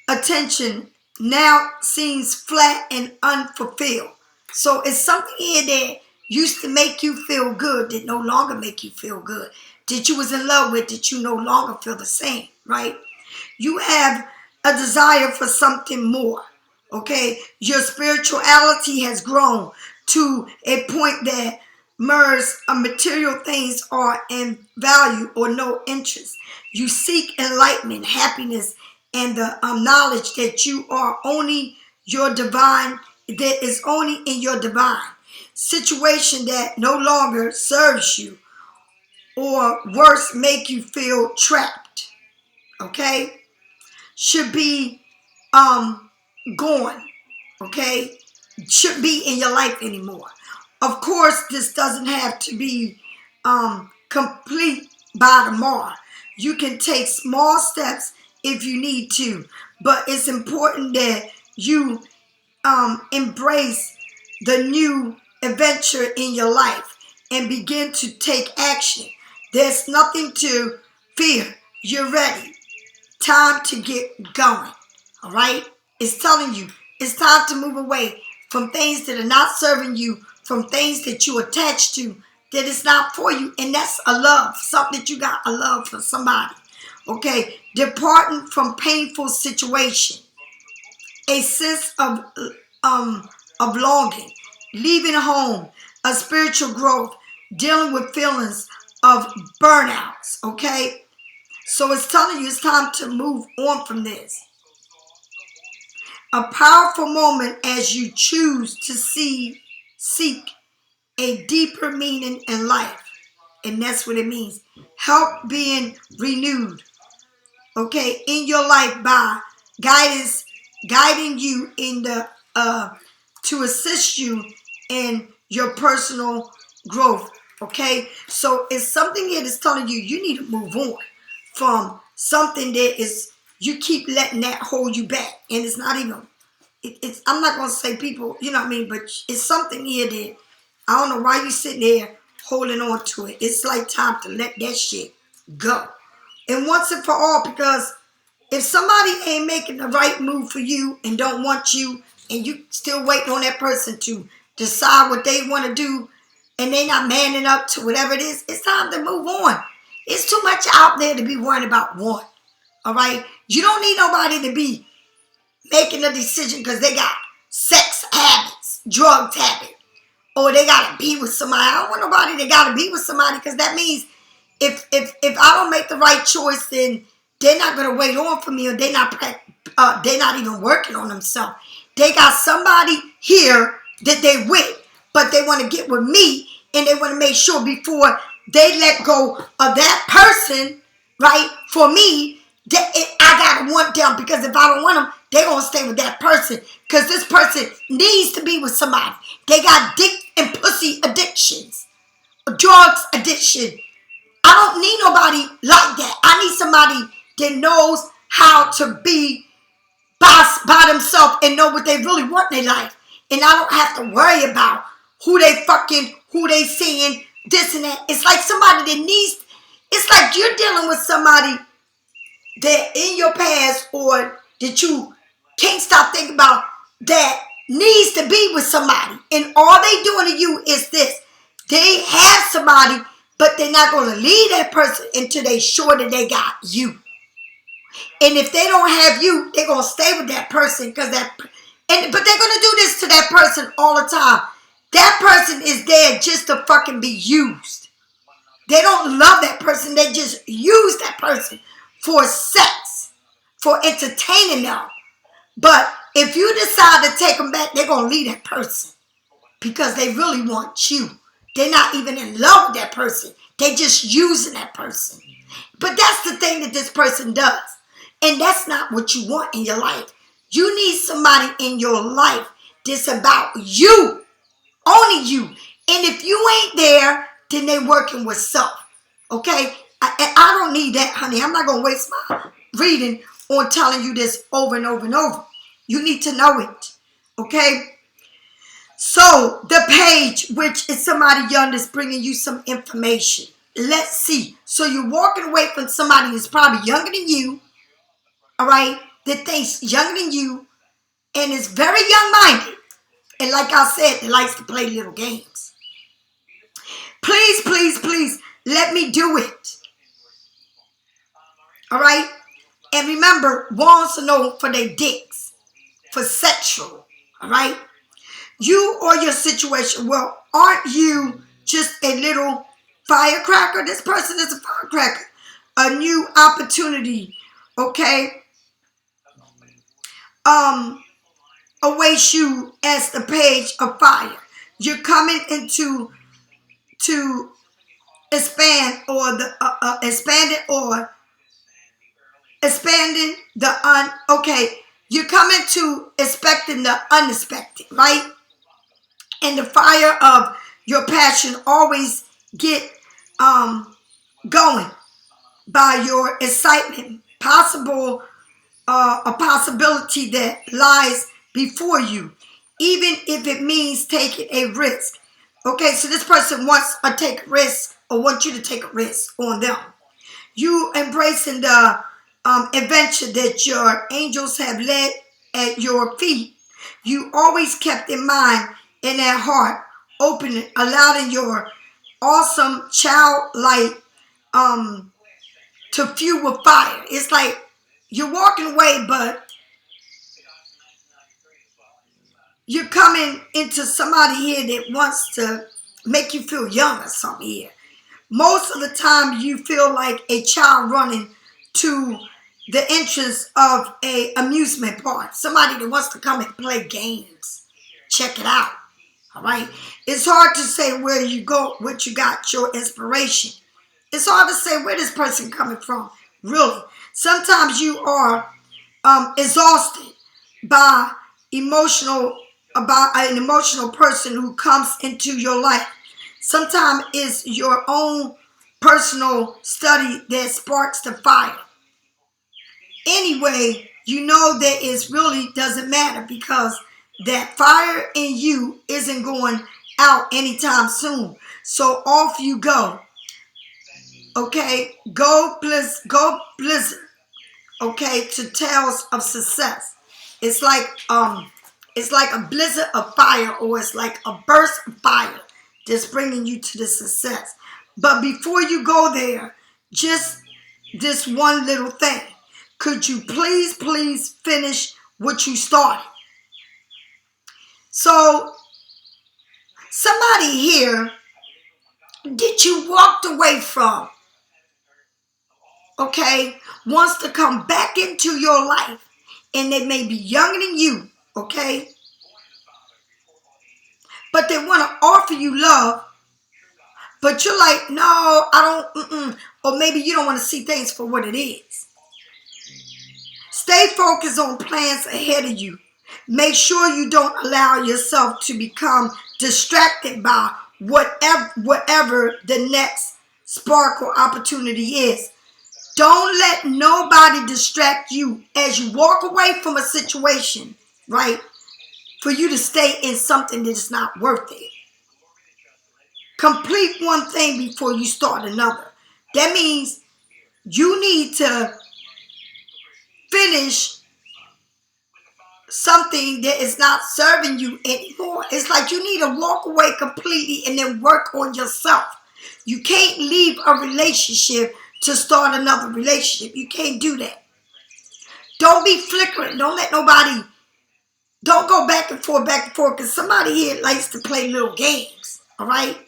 S1: attention now seems flat and unfulfilled. So it's something here that used to make you feel good that no longer make you feel good. That you was in love with that you no longer feel the same, right? You have a desire for something more, okay? Your spirituality has grown to a point that material things are in value or no interest. You seek enlightenment, happiness, and the knowledge that you are only your divine, that is only in your divine situation that no longer serves you or worse, make you feel trapped. Okay? Should be gone. Okay? Should be in your life anymore. Of course, this doesn't have to be complete by tomorrow. You can take small steps if you need to, but it's important that you embrace the new adventure in your life and begin to take action. There's nothing to fear. You're ready. Time to get going. All right? It's telling you it's time to move away from things that are not serving you, from things that you attach to that is not for you. And that's a love, something that you got a love for somebody. Okay? Departing from painful situation. A sense of longing. Leaving home. A spiritual growth. Dealing with feelings of burnouts. Okay? So it's telling you it's time to move on from this. A powerful moment as you choose to seek a deeper meaning in life. And that's what it means. Help being renewed. Okay, in your life by guiding you in the to assist you in your personal growth. Okay, so it's something here that's telling you you need to move on from something that is you keep letting that hold you back, and it's not even. It's I'm not gonna say people, you know what I mean, but it's something here that I don't know why you sitting there holding on to it. It's like time to let that shit go, and once and for all, because if somebody ain't making the right move for you and don't want you, and you still waiting on that person to decide what they want to do, and they not manning up to whatever it is, it's time to move on. It's too much out there to be worrying about one. All right? You don't need nobody to be making a decision because they got sex habits, drugs habit, or they got to be with somebody. I don't want nobody that got to be with somebody because that means if I don't make the right choice, then they're not going to wait on for me, or they're not even working on themselves. They got somebody here that they with, but they want to get with me, and they want to make sure before they let go of that person, right, for me, that I got to want them, because if I don't want them, they're going to stay with that person because this person needs to be with somebody. They got dick and pussy addictions, drugs addiction. I don't need nobody like that. I need somebody that knows how to be by themselves and know what they really want in their life. And I don't have to worry about who they fucking, who they seeing, this and that. It's like somebody that needs, it's like you're dealing with somebody that in your past or that you can't stop thinking about that needs to be with somebody. And all they doing to you is this. They have somebody, but they're not going to leave that person until they sure that they got you. And if they don't have you, they're going to stay with that person because but they're going to do this to that person all the time. That person is there just to fucking be used. They don't love that person. They just use that person for sex, for entertaining them. But if you decide to take them back, they're going to leave that person because they really want you. They're not even in love with that person. They're just using that person. But that's the thing that this person does. And that's not what you want in your life. You need somebody in your life that's about you. Only you. And if you ain't there, then they working with self. Okay? I don't need that, honey. I'm not going to waste my reading on telling you this over and over and over. You need to know it. Okay? So, the page, which is somebody young that's bringing you some information. Let's see. So, you're walking away from somebody that's probably younger than you. All right? That thinks younger than you. And is very young-minded. And like I said, it likes to play little games. Please, please, please, let me do it. All right? And remember, wants to know for their dicks. For sexual. All right? You or your situation, well, aren't you just a little firecracker? This person is a firecracker. A new opportunity, okay? Awaits you as the page of fire. You're coming into to expand or the expanding the okay. You're coming to expecting the unexpected, right? And the fire of your passion always get going by your excitement. A possibility that lies before you, even if it means taking a risk. Okay, so this person wants to take a risk or wants you to take a risk on them. You embracing the adventure that your angels have led at your feet. You always kept in mind in that heart, opening, allowing your awesome childlike to fuel with fire. It's like you're walking away, but you're coming into somebody here that wants to make you feel young or something here. Most of the time you feel like a child running to the entrance of a amusement park. Somebody that wants to come and play games. Check it out. All right. It's hard to say where you go, what you got, your inspiration. It's hard to say where this person coming from. Really. Sometimes you are exhausted by an emotional person who comes into your life. Sometimes it's your own personal study that sparks the fire. Anyway, you know that it really doesn't matter because that fire in you isn't going out anytime soon. So off you go. Okay, go blizzard. Okay, to tales of success. It's like a blizzard of fire, or it's like a burst of fire that's bringing you to the success. But before you go there, just this one little thing. Could you please finish what you started? So, somebody here that you walked away from, okay, wants to come back into your life, and they may be younger than you, okay? But they want to offer you love, but you're like, no, I don't, or maybe you don't want to see things for what it is. Stay focused on plans ahead of you. Make sure you don't allow yourself to become distracted by whatever the next spark or opportunity is. Don't let nobody distract you as you walk away from a situation, right? For you to stay in something that is not worth it. Complete one thing before you start another. That means you need to finish something that is not serving you anymore. It's like you need to walk away completely and then work on yourself. You can't leave a relationship to start another relationship. You can't do that. Don't be flickering. Don't let nobody, don't go back and forth, because somebody here likes to play little games. All right?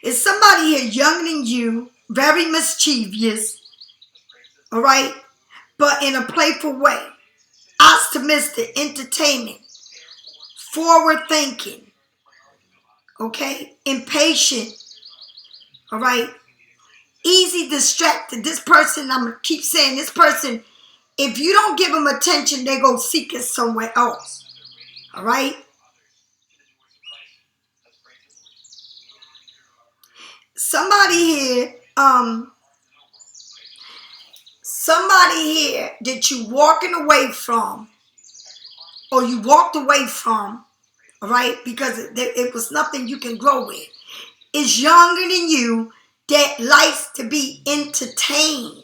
S1: Is somebody here younger than you, very mischievous, all right, but in a playful way, optimistic, entertaining, forward thinking, okay, impatient, all right, easy distracted. This person, I'm gonna keep saying this person, if you don't give them attention, they go seek it somewhere else, all right. Somebody here, that you walking away from, or you walked away from, all right, because it was nothing you can grow with, is younger than you that likes to be entertained.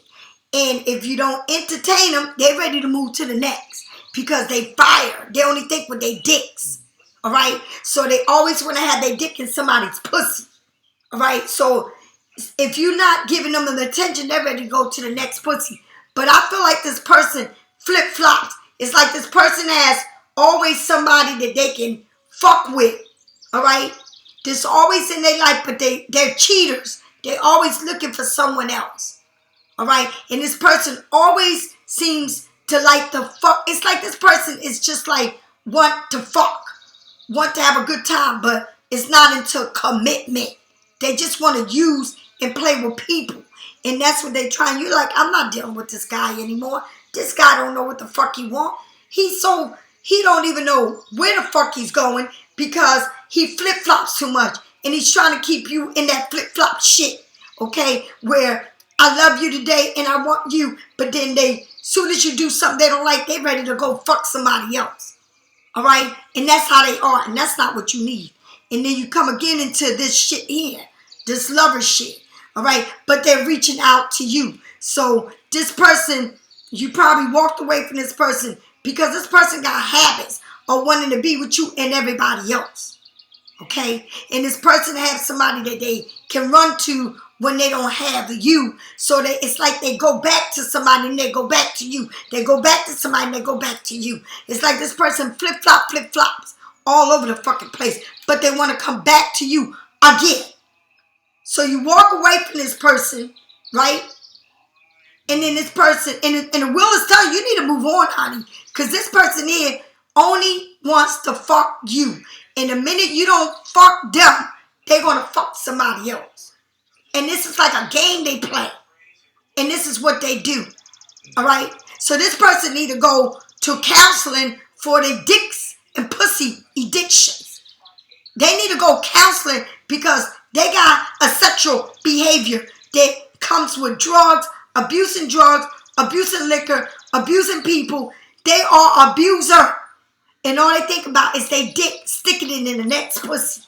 S1: And if you don't entertain them, they're ready to move to the next because they fire. They only think with their dicks, all right? So they always want to have their dick in somebody's pussy. All right, so if you're not giving them the attention, they're ready to go to the next pussy. But I feel like this person flip-flops. It's like this person has always somebody that they can fuck with, all right? There's always in their life, but they're cheaters. They're always looking for someone else, all right? And this person always seems to like the fuck. It's like this person is just like want to fuck, want to have a good time, but it's not into commitment. They just want to use and play with people. And that's what they trying. You're like, I'm not dealing with this guy anymore. This guy don't know what the fuck he want. He don't even know where the fuck he's going because he flip-flops too much. And he's trying to keep you in that flip-flop shit. Okay? Where I love you today and I want you. But then soon as you do something they don't like, they ready to go fuck somebody else. All right? And that's how they are. And that's not what you need. And then you come again into this shit here. This lover shit, all right? But they're reaching out to you. So this person, you probably walked away from this person because this person got habits of wanting to be with you and everybody else, okay? And this person has somebody that they can run to when they don't have you. So that it's like they go back to somebody and they go back to you. They go back to somebody and they go back to you. It's like this person flip-flops all over the fucking place. But they want to come back to you again. So you walk away from this person, right? And then this person, and the will is telling you, you need to move on, honey. Because this person here only wants to fuck you. And the minute you don't fuck them, they're going to fuck somebody else. And this is like a game they play. And this is what they do, all right? So this person need to go to counseling for their dicks and pussy addictions. They need to go counseling because they got a sexual behavior that comes with drugs, abusing liquor, abusing people. They are abuser. And all they think about is they dick sticking it in the next pussy.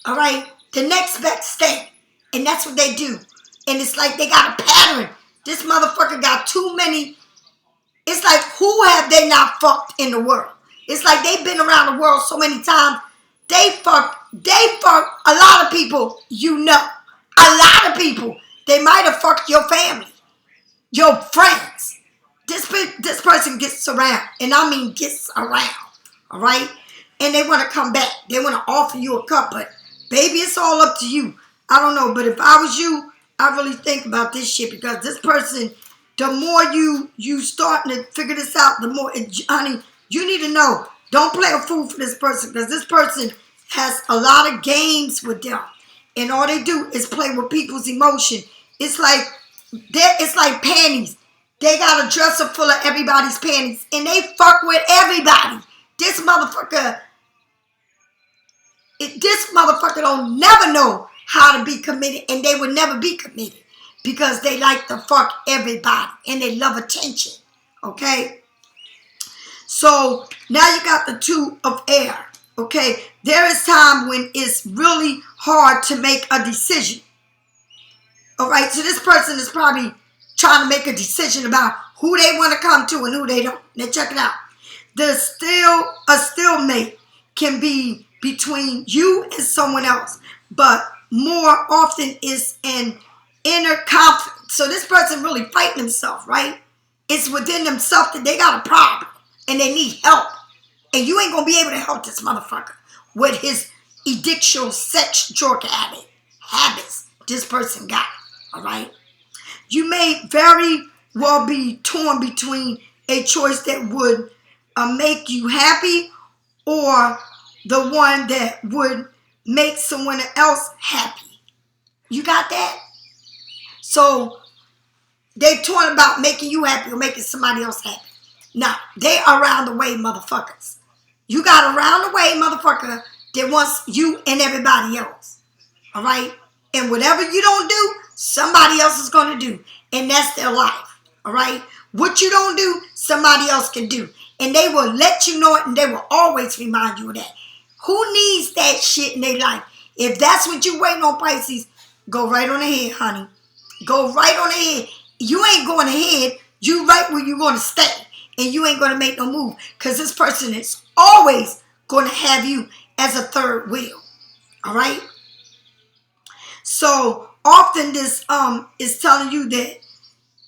S1: All right? The next best thing. And that's what they do. And it's like they got a pattern. This motherfucker got too many. It's like, who have they not fucked in the world? It's like they've been around the world so many times. They fuck a lot of people, you know. A lot of people. They might have fucked your family, your friends. This person gets around. And I mean gets around. All right? And they want to come back. They want to offer you a cup. But baby, it's all up to you. I don't know. But if I was you, I really think about this shit. Because this person, the more you starting to figure this out, the more, honey, you need to know. Don't play a fool for this person because this person has a lot of games with them. And all they do is play with people's emotion. It's like It's like panties. They got a dresser full of everybody's panties, and they fuck with everybody. This motherfucker don't never know how to be committed, and they would never be committed because they like to fuck everybody and they love attention. Okay? So now you got the Two of Air. Okay? There is time when it's really hard to make a decision. Alright? So this person is probably trying to make a decision about who they want to come to and who they don't. Now check it out. A stalemate can be between you and someone else, but more often is an inner conflict. So this person really fighting himself, right? It's within themselves that they got a problem and they need help. And you ain't going to be able to help this motherfucker with his addictional sex drug habits this person got, all right? You may very well be torn between a choice that would make you happy or the one that would make someone else happy. You got that? So they torn about making you happy or making somebody else happy. Now, they around the way motherfuckers. You got around the way motherfucker that wants you and everybody else. All right? And whatever you don't do, somebody else is going to do. And that's their life. All right? What you don't do, somebody else can do. And they will let you know it, and they will always remind you of that. Who needs that shit in their life? If that's what you waiting on, Pisces, go right on ahead, honey. Go right on ahead. You ain't going ahead. You right where you going to stay. And you ain't going to make no move. Because this person is always going to have you as a third wheel. All right? So often this is telling you that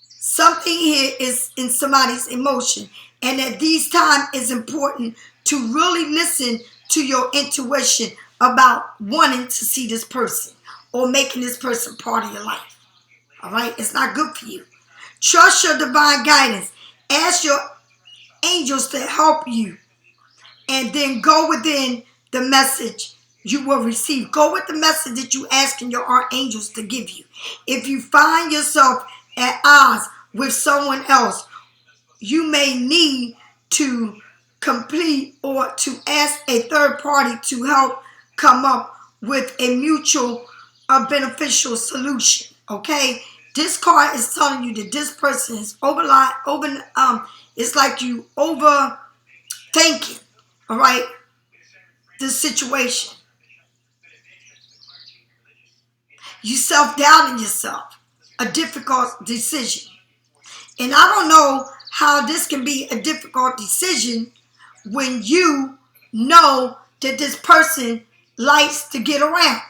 S1: something here is in somebody's emotion. And at these times it's important to really listen to your intuition about wanting to see this person or making this person part of your life. All right? It's not good for you. Trust your divine guidance. Ask your angels to help you. And then go within the message you will receive. Go with the message that you asking your archangels to give you. If you find yourself at odds with someone else, you may need to complete or to ask a third party to help come up with a mutual beneficial solution. Okay? This card is telling you that this person is it's like you overthinking, all right, the situation. You self-doubting yourself, a difficult decision. And I don't know how this can be a difficult decision when you know that this person likes to get around.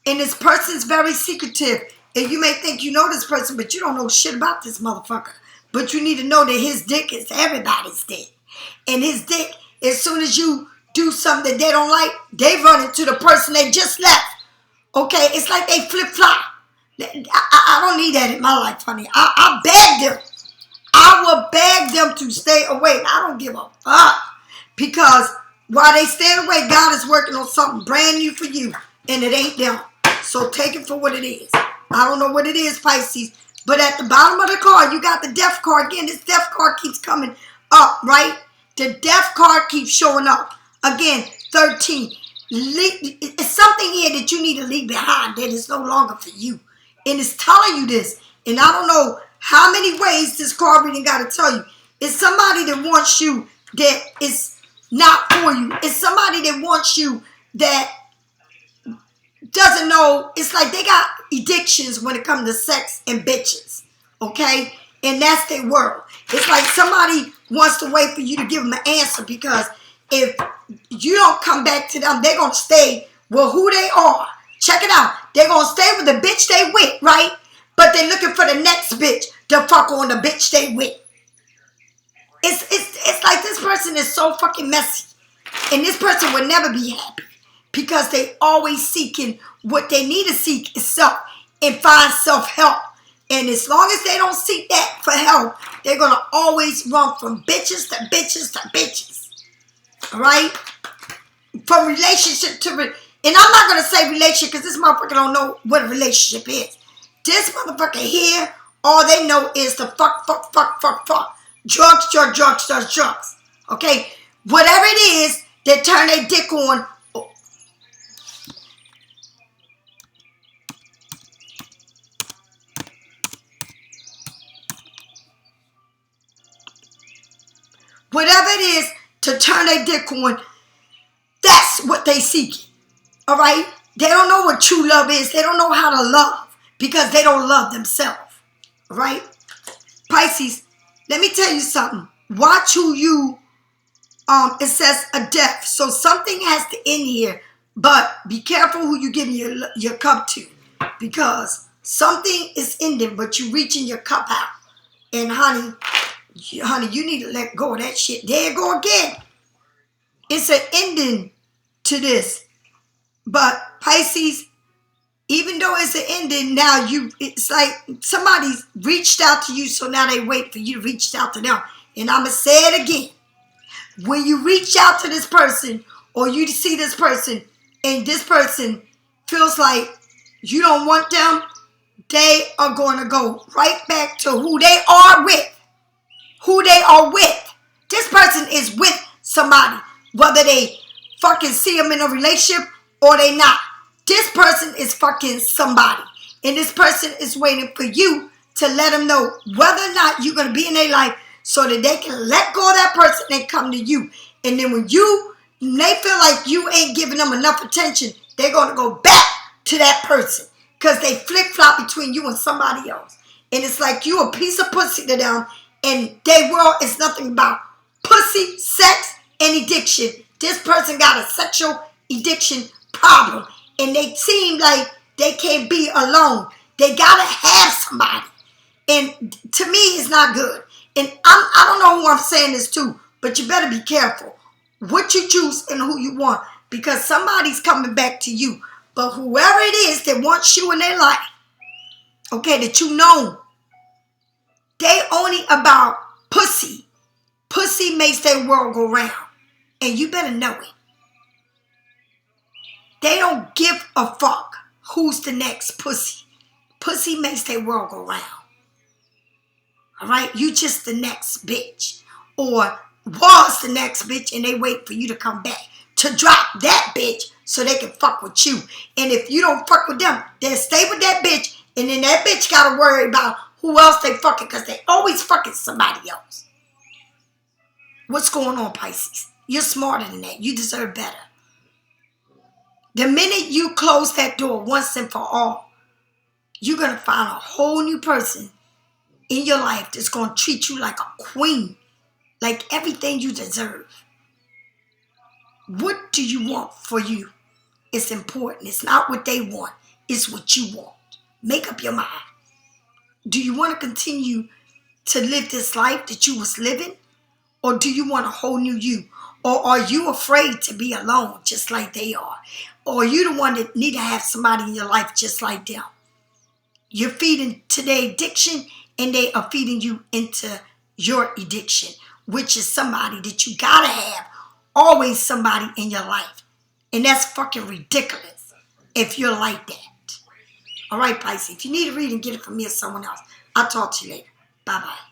S1: And this person's very secretive. And you may think you know this person, but you don't know shit about this motherfucker. But you need to know that his dick is everybody's dick. And his dick, as soon as you do something that they don't like, they run into the person they just left. Okay? It's like they flip-flop. I don't need that in my life, honey. I beg them. I will beg them to stay away. I don't give a fuck. Because while they stay away, God is working on something brand new for you. And it ain't them. So take it for what it is. I don't know what it is, Pisces. But at the bottom of the card, you got the death card. Again, this death card keeps coming up, right? The death card keeps showing up. Again, 13. It's something here that you need to leave behind that is no longer for you. And it's telling you this. And I don't know how many ways this card reading got to tell you. It's somebody that wants you that is not for you. It's somebody that wants you that doesn't know. It's like they got addictions when it comes to sex and bitches. Okay? And that's their world. It's like somebody wants to wait for you to give them an answer, because if you don't come back to them, they're going to stay with who they are. Check it out. They're going to stay with the bitch they with, right? But they're looking for the next bitch to fuck on the bitch they with. It's like this person is so fucking messy. And this person will never be happy, because they always seeking what they need to seek is self and find self-help. And as long as they don't seek that for help, they're going to always run from bitches to bitches to bitches. All right? From relationship to... And I'm not going to say relationship, because this motherfucker don't know what a relationship is. This motherfucker here All they know is the fuck. Drugs, drugs. Okay? Whatever it is, they turn their dick on. Whatever it is to turn their dick on, that's what they seek. All right? They don't know what true love is. They don't know how to love because they don't love themselves. All right? Pisces, let me tell you something. Watch who you, it says a death. So something has to end here. But be careful who you give your cup to. Because something is ending, but you're reaching your cup out. And honey, you need to let go of that shit. There you go again. It's an ending to this. But Pisces, even though it's an ending, now it's like somebody's reached out to you, so now they wait for you to reach out to them. And I'm going to say it again. When you reach out to this person, or you see this person, and this person feels like you don't want them, they are going to go right back to who they are with. Who they are with. This person is with somebody, whether they fucking see them in a relationship or they not. This person is fucking somebody. And this person is waiting for you to let them know whether or not you're going to be in their life so that they can let go of that person and come to you. And then when they feel like you ain't giving them enough attention, they're going to go back to that person because they flip-flop between you and somebody else. And it's like you a piece of pussy to them, and their world is nothing about pussy, sex, and addiction. This person got a sexual addiction problem, and they seem like they can't be alone. They gotta have somebody, and to me, it's not good. And I don't know who I'm saying this to, but you better be careful what you choose and who you want, because somebody's coming back to you. But whoever it is that wants you in their life, okay, that you know, they only about pussy. Pussy makes their world go round, and you better know it. They don't give a fuck who's the next pussy. Pussy makes their world go round. All right? You just the next bitch. Or was the next bitch, and they wait for you to come back to drop that bitch so they can fuck with you. And if you don't fuck with them, they'll stay with that bitch, and then that bitch got to worry about who else they fucking, because they always fucking somebody else. What's going on, Pisces? You're smarter than that. You deserve better. The minute you close that door once and for all, you're going to find a whole new person in your life that's going to treat you like a queen, like everything you deserve. What do you want for you? It's important. It's not what they want. It's what you want. Make up your mind. Do you want to continue to live this life that you was living? Or do you want a whole new you? Or are you afraid to be alone just like they are? Or are you the one that need to have somebody in your life just like them? You're feeding to their addiction, and they are feeding you into your addiction, which is somebody that you gotta have. Always somebody in your life. And that's fucking ridiculous if you're like that. All right, Pisces. If you need a reading, get it from me or someone else. I'll talk to you later. Bye-bye.